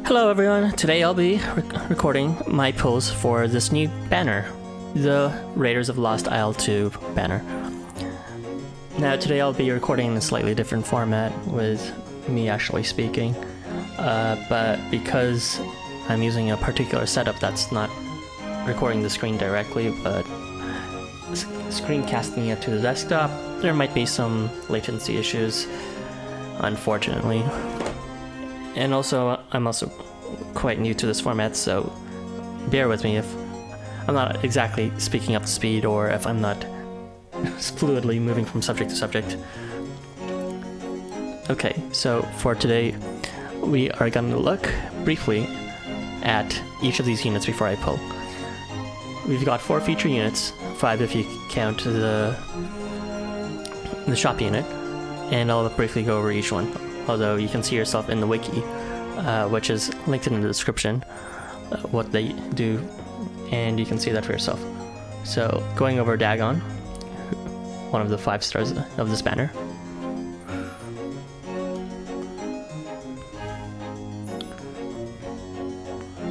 Hello everyone, today I'll be recording my pulls for this new banner, the Raiders of Lost Isle 2 banner. Now today I'll be recording in a slightly different format with me actually speaking, but because I'm using a particular setup that's not recording the screen directly but screencasting it to the desktop, there might be some latency issues, unfortunately. And also, I'm also quite new to this format, so bear with me if I'm not exactly speaking up to speed or if I'm not fluidly moving from subject to subject. Okay, so for today, we are going to look briefly at each of these units before I pull. We've got 4 feature units, 5 if you count the shop unit, and I'll briefly go over each one. Although you can see yourself in the wiki, which is linked in the description, what they do, and you can see that for yourself. So, going over Dagon, one of the 5 stars of this banner.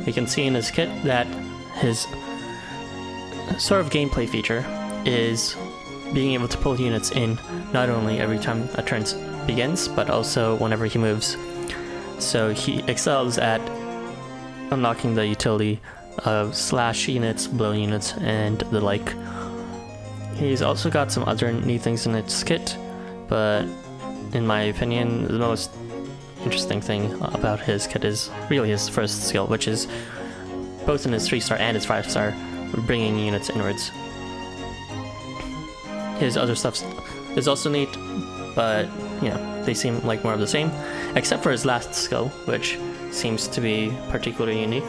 You can see in his kit that his sort of gameplay feature is being able to pull units in not only every time a turn begins, but also whenever he moves. So he excels at unlocking the utility of slash units, blow units, and the like. He's also got some other neat things in its kit, but in my opinion, the most interesting thing about his kit is really his first skill, which is both in his 3-star and his 5-star, bringing units inwards. His other stuff is also neat, but you know, they seem like more of the same, except for his last skill, which seems to be particularly unique.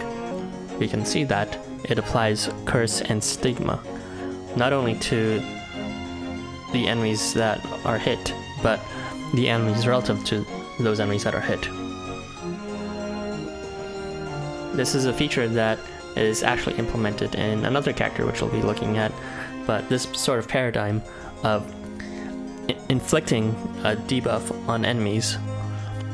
We can see that it applies Curse and Stigma, not only to the enemies that are hit, but the enemies relative to those enemies that are hit. This is a feature that is actually implemented in another character, which we'll be looking at, but this sort of paradigm of inflicting a debuff on enemies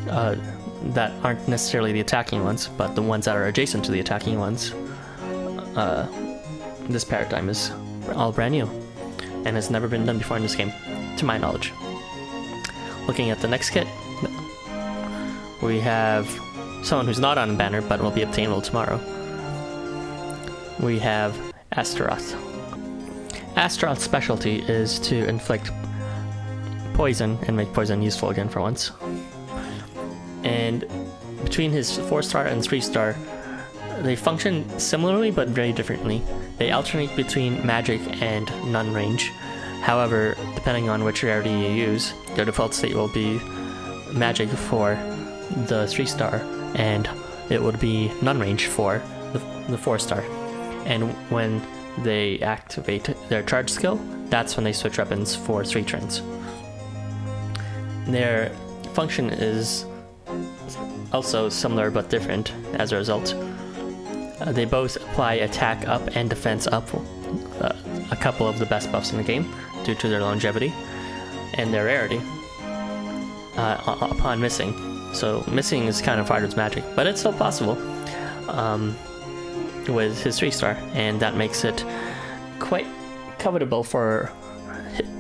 that aren't necessarily the attacking ones, but the ones that are adjacent to the attacking ones. This paradigm is all brand new and has never been done before in this game, to my knowledge. Looking at the next kit, we have someone who's not on a banner but will be obtainable tomorrow. We have Astaroth. Astaroth's specialty is to inflict poison and make poison useful again for once. And between his 4-star and 3-star, they function similarly but very differently. They alternate between magic and none range. However, depending on which rarity you use, their default state will be magic for the 3-star, and it would be none range for the 4-star. And when they activate their charge skill, that's when they switch weapons for 3 turns. Their function is also similar but different as a result. They both apply attack up and defense up, a couple of the best buffs in the game due to their longevity and their rarity upon missing. So missing is kind of hard as magic, but it's still possible with his 3-star, and that makes it quite covetable for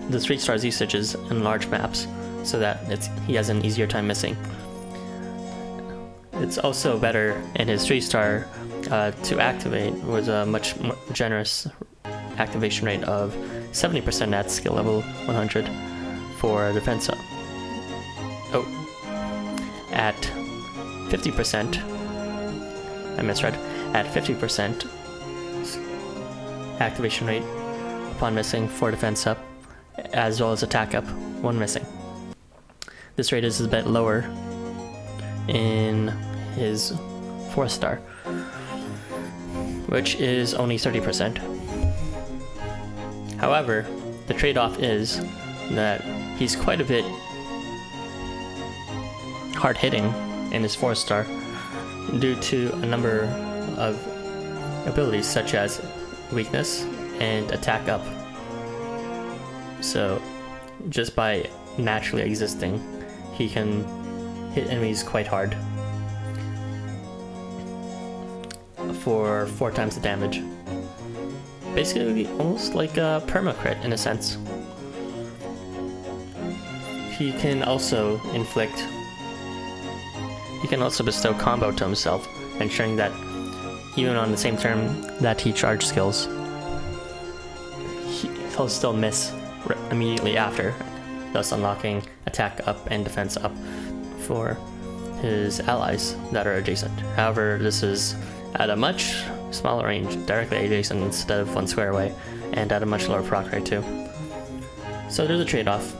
the 3-star's usages in large maps, so that he has an easier time missing. It's also better in his 3-star to activate with a much more generous activation rate of 70% at skill level 100 for defense up. Oh, at 50%, I misread, at 50% activation rate upon missing for defense up, as well as attack up when missing. This rate is a bit lower in his 4-star, which is only 30%. However, the trade-off is that he's quite a bit hard-hitting in his 4-star due to a number of abilities such as weakness and attack up. So just by naturally existing, he can hit enemies quite hard. for 4 times the damage. Basically, almost like a perma-crit in a sense. He can also bestow combo to himself, ensuring that even on the same turn that he charged skills, he'll still miss immediately after, thus unlocking attack up and defense up for his allies that are adjacent. However, this is at a much smaller range, directly adjacent instead of 1 square away, and at a much lower proc rate too. So there's a trade-off.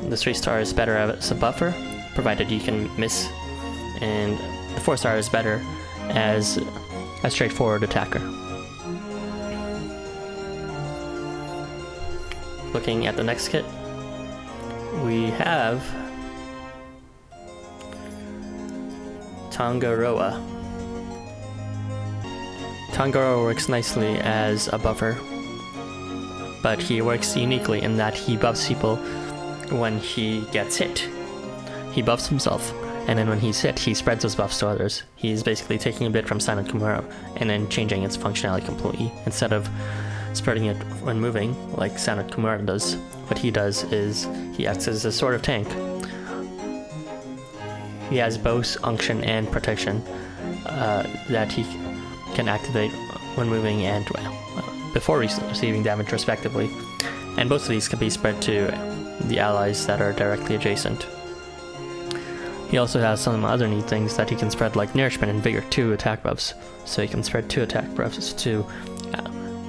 The 3-star is better as a buffer, provided you can miss, and the 4-star is better as a straightforward attacker. Looking at the next kit, we have Tangaroa. Tangaroa works nicely as a buffer, but he works uniquely in that he buffs people when he gets hit. He buffs himself, and then when he's hit, he spreads those buffs to others. He's basically taking a bit from Silent Kimura and then changing its functionality completely. Instead of spreading it when moving, like Silent Kimura does, what he does is he acts as a sort of tank. He has both unction and protection that he can activate when moving and before receiving damage respectively, and both of these can be spread to the allies that are directly adjacent. He also has some other neat things that he can spread, like Nourishment and Vigor, 2 attack buffs, so he can spread 2 attack buffs to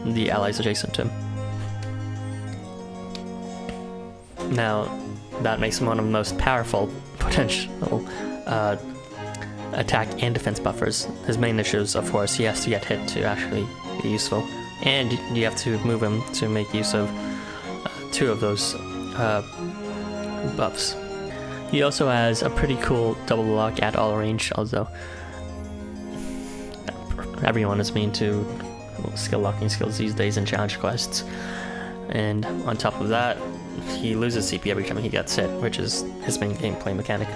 the allies adjacent to him. Now, that makes him one of the most powerful potential attack and defense buffers. His main issue is, of course, he has to get hit to actually be useful, and you have to move him to make use of 2 of those buffs. He also has a pretty cool double lock at all range, although everyone is mean to skill locking skills these days in challenge quests. And on top of that, he loses CP every time he gets hit, which is his main gameplay mechanic.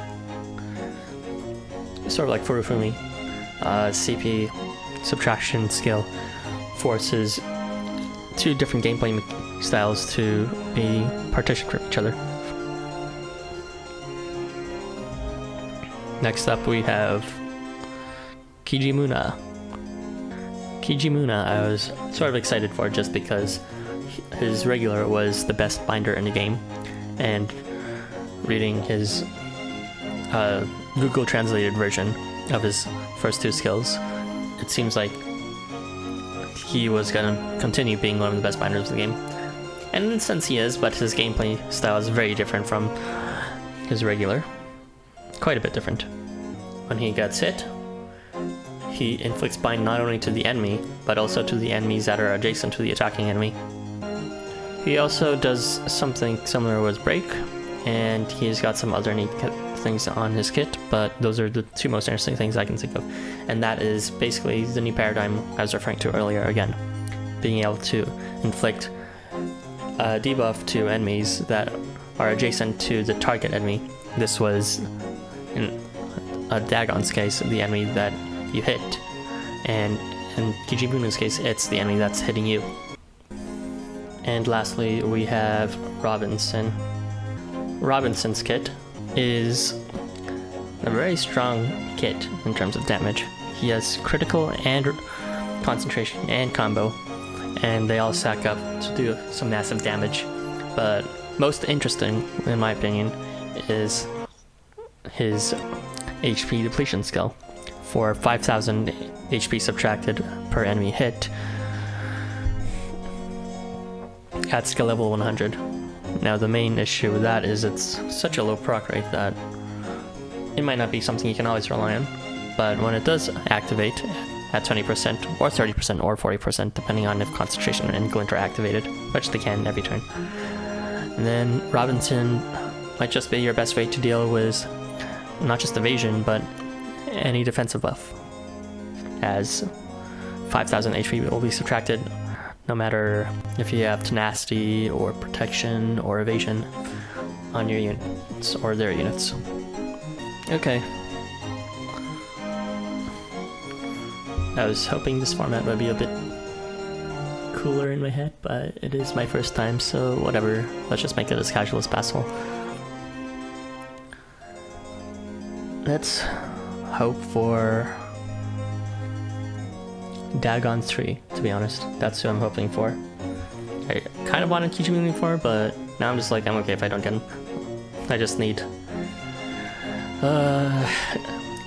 Sort of like Furufumi, CP subtraction skill forces 2 different gameplay styles to be partitioned from each other. Next up we have Kijimuna. Kijimuna I was sort of excited for just because his regular was the best binder in the game, and reading his GoGo translated version of his first 2 skills, it seems like he was gonna continue being one of the best binders of the game. And in a sense he is, but his gameplay style is very different from his regular. Quite a bit different. When he gets hit, he inflicts bind not only to the enemy, but also to the enemies that are adjacent to the attacking enemy. He also does something similar with Break, and he's got some other neat things on his kit, but those are the 2 most interesting things I can think of. And that is basically the new paradigm I was referring to earlier again. Being able to inflict a debuff to enemies that are adjacent to the target enemy. This was, in Dagon's case, the enemy that you hit, and in Kijimuna's case, it's the enemy that's hitting you. And lastly, we have Robinson. Robinson's kit is a very strong kit in terms of damage. He has critical and concentration and combo, and they all stack up to do some massive damage. But most interesting, in my opinion, is his HP depletion skill. For 5,000 HP subtracted per enemy hit at skill level 100. Now the main issue with that is it's such a low proc rate that it might not be something you can always rely on, but when it does activate at 20% or 30% or 40%, depending on if concentration and glint are activated, which they can every turn, then Robinson might just be your best way to deal with not just evasion, but any defensive buff, as 5,000 HP will be subtracted no matter if you have tenacity or protection or evasion on your units or their units. Okay. I was hoping this format would be a bit cooler in my head, but it is my first time, so whatever. Let's just make it as casual as possible. Let's hope for Dagon 3, to be honest. That's who I'm hoping for. I kind of wanted Kijimuna before, but now I'm just like, I'm okay if I don't get him. I just need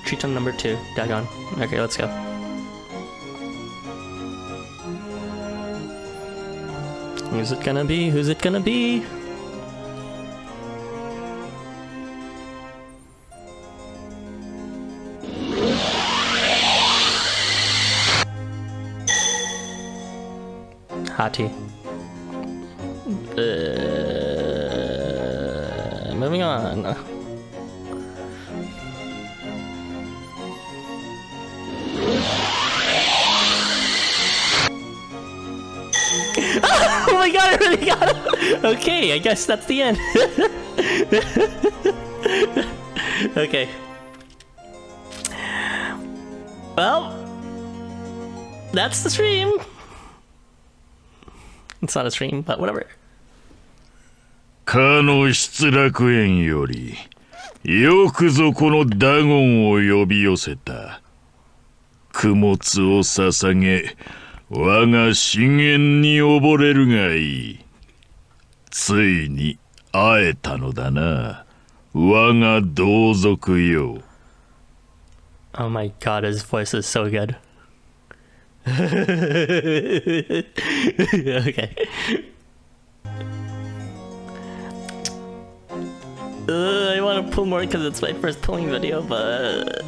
Triton number 2, Dagon. Okay, let's go. Who's it gonna be? Who's it gonna be? Hati. Moving on. Oh my god, I really got him! Okay, I guess that's the end. Okay. Well, that's the stream. It's not a stream, but whatever. かの失楽園よりよくぞこのダゴンを呼び寄せた。供物を捧げ我が深淵に溺れるがいい。ついに会えたのだな、我が同族よ。 Oh my god, his voice is so good. Okay. I want to pull more because it's my first pulling video, but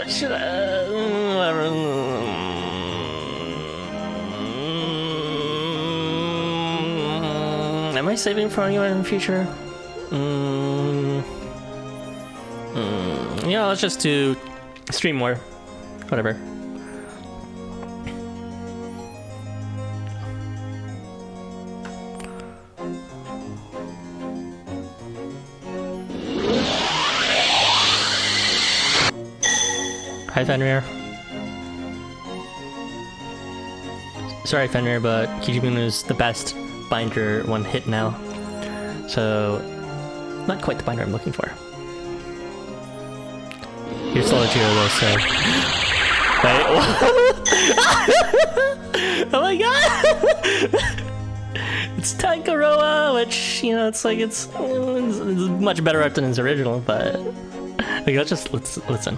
should I? Whatever. Am I saving for anyone in the future? Yeah, let's just do stream more. Whatever. Hi, Fenrir. Sorry, Fenrir, but Kijimuna is the best binder one hit now. So, not quite the binder I'm looking for. You're still a Jiro though, so... Wait, oh my god! It's Tangaroa, which, you know, it's like, it's much better art than his original, but... Okay, let's listen.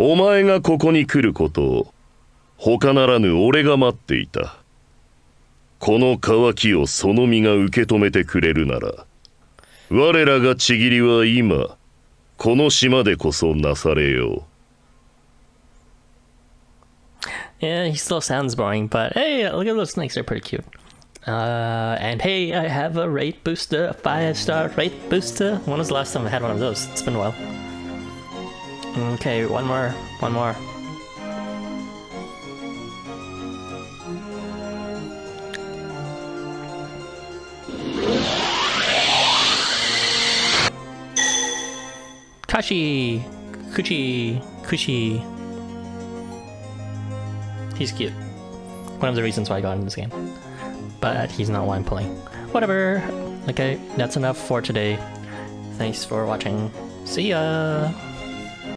お前がここに来ることを他ならぬ俺が待っていた。この渇きをその身が受け止めてくれるなら、我らがちぎりは今この島でこそなされよう。 Yeah, he still sounds boring, but hey, look at those snakes, they're pretty cute. And hey, I have a rate booster, a 5-star rate booster. When was the last time I had one of those? It's been a while. Okay, one more. Kashi! Kushi. He's cute. One of the reasons why I got in this game. But he's not why I'm pulling. Whatever. Okay, that's enough for today. Thanks for watching. See ya!